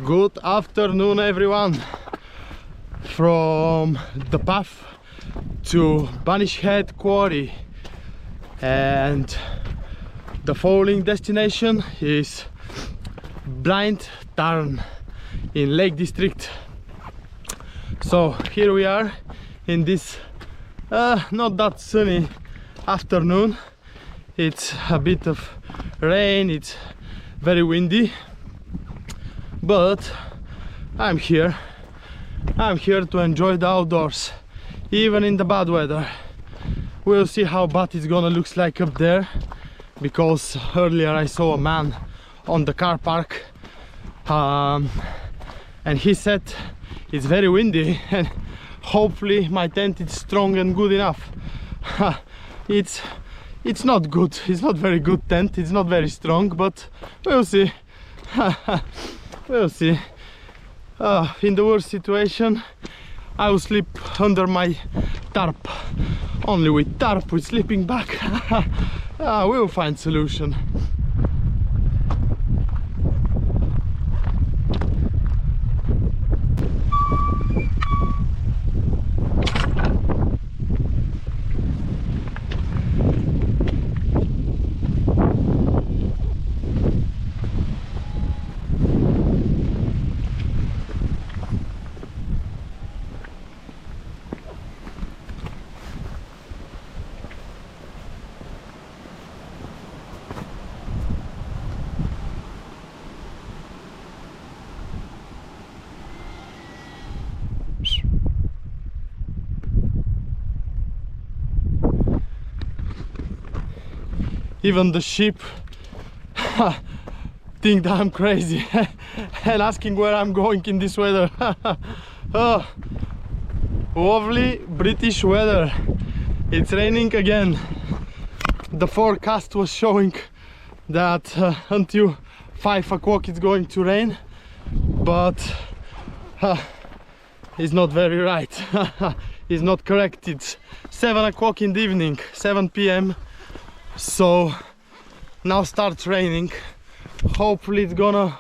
Good afternoon, everyone. From the path to Banish Head Quarry, and the following destination is Blind Tarn in Lake District. So here we are in this not that sunny afternoon. It's a bit of rain, it's very windy, but I'm here to enjoy the outdoors, even in the bad weather. We'll see how bad it's gonna look like up there, because earlier I saw a man on the car park and he said it's very windy and hopefully my tent is strong and good enough. It's not good, it's not very good tent, it's not very strong, but we'll see. We'll see. In the worst situation, I will sleep under my tarp. Only with tarp, with sleeping bag. We'll find solution. Even the sheep think that I'm crazy and asking where I'm going in this weather. Oh, lovely British weather. It's raining again. The forecast was showing that until 5 o'clock it's going to rain, but it's not very right. It's not correct. It's 7 o'clock in the evening, 7 p.m. So now starts raining. Hopefully it's gonna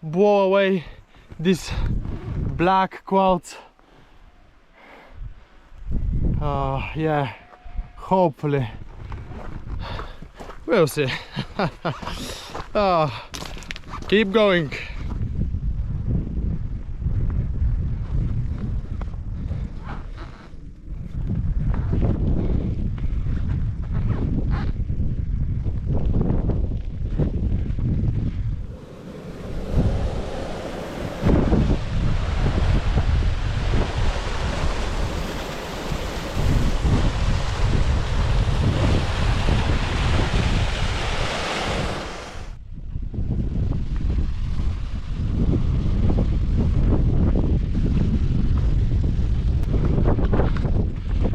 blow away these black clouds. Yeah, hopefully. We'll see. Keep going.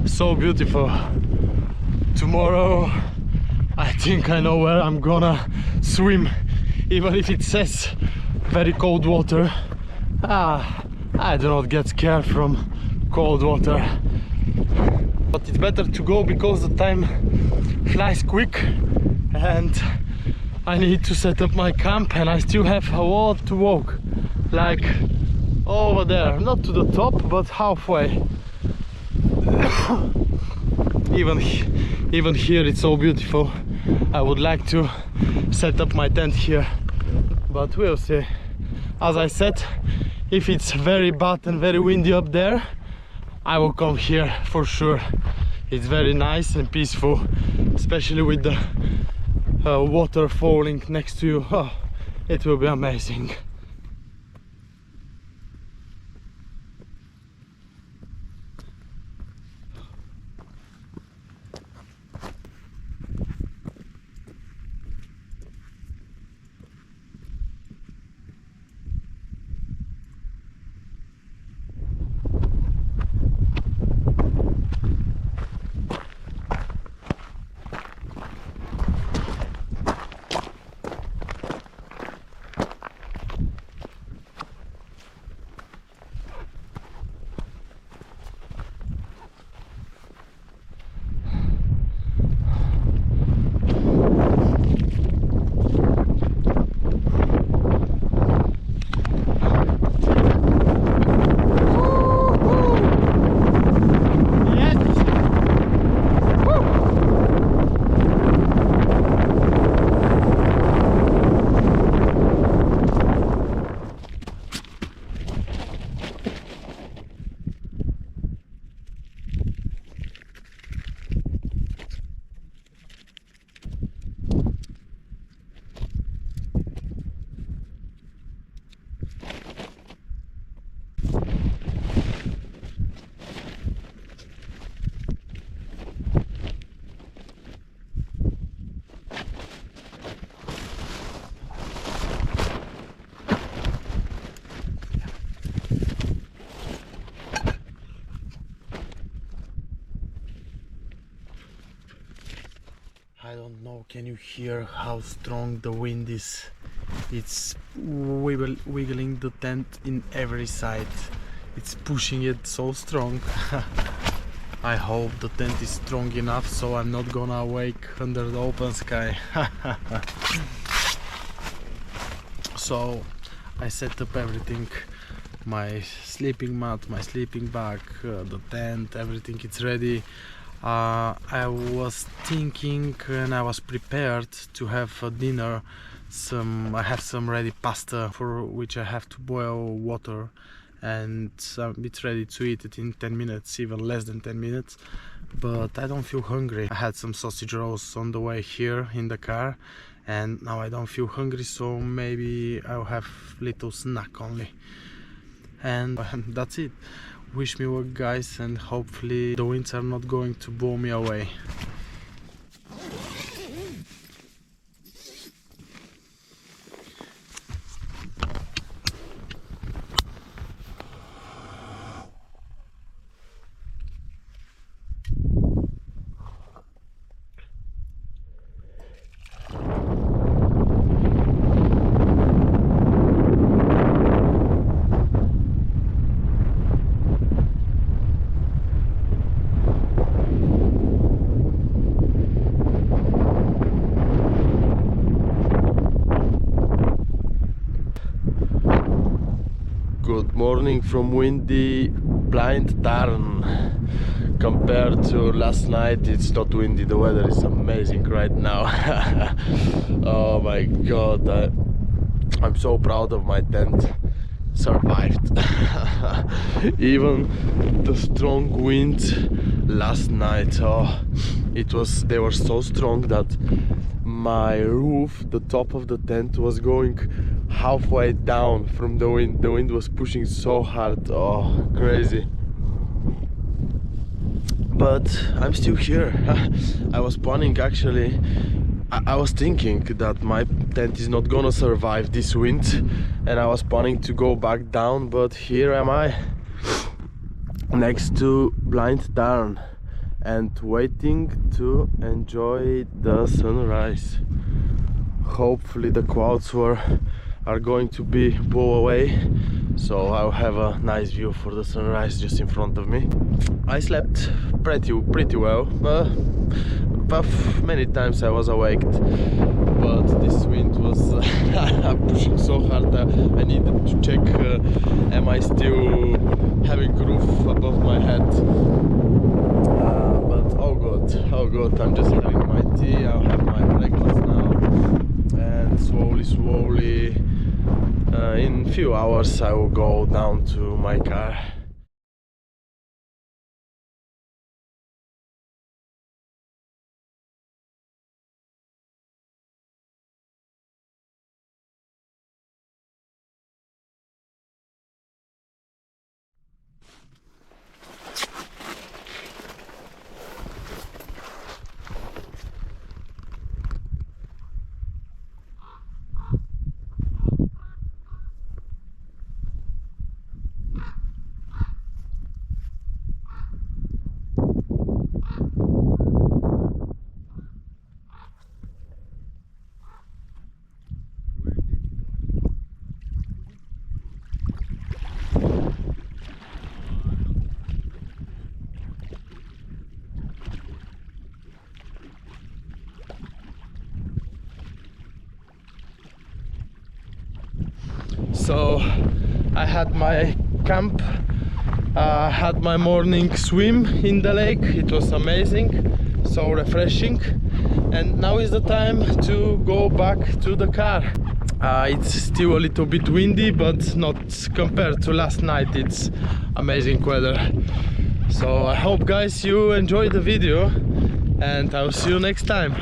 So beautiful. Tomorrow I think I know where I'm gonna swim, even if it says very cold water. I do not get scared from cold water, but it's better to go because the time flies quick and I need to set up my camp, and I still have a lot to walk, like over there, not to the top but halfway. Even here it's so beautiful. I would like to set up my tent here, but we'll see. As I said, if it's very bad and very windy up there, I will come here for sure. It's very nice and peaceful, especially with the water falling next to you. Oh, it will be amazing. I don't know, can you hear how strong the wind is? It's wiggling the tent in every side. It's pushing it so strong. I hope the tent is strong enough so I'm not gonna wake under the open sky. So I set up everything, my sleeping mat, my sleeping bag, the tent, everything is ready. I was thinking and I was prepared to have a dinner. I have some ready pasta for which I have to boil water, and it's ready to eat it in 10 minutes, even less than 10 minutes. But I don't feel hungry. I had some sausage rolls on the way here in the car, and now I don't feel hungry, so maybe I'll have little snack only. And that's it. Wish me luck, guys, and hopefully the winds are not going to blow me away. Good morning from windy Blind Tarn. Compared to last night, it's not windy. The weather is amazing right now. Oh my god, I'm so proud of my tent. Survived. Even the strong wind last night, they were so strong that my roof, the top of the tent, was going halfway down from the wind. The wind was pushing so hard. Oh, crazy. But I'm still here. I was planning, actually, I was thinking that my tent is not gonna survive this wind, and I was planning to go back down, but here am I next to Blind Tarn and waiting to enjoy the sunrise. Hopefully the clouds are going to blow away, so I'll have a nice view for the sunrise just in front of me. I slept pretty well, but many times I was awake, but this wind was pushing so hard that I needed to check am I still having roof above my head. But all good. I'm just having my tea. I'll have my breakfast now, and slowly in a few hours I will go down to my car. So I had my camp, had my morning swim in the lake. It was amazing, so refreshing, and now is the time to go back to the car. It's still a little bit windy, but not compared to last night. It's amazing weather. So I hope, guys, you enjoyed the video, and I'll see you next time.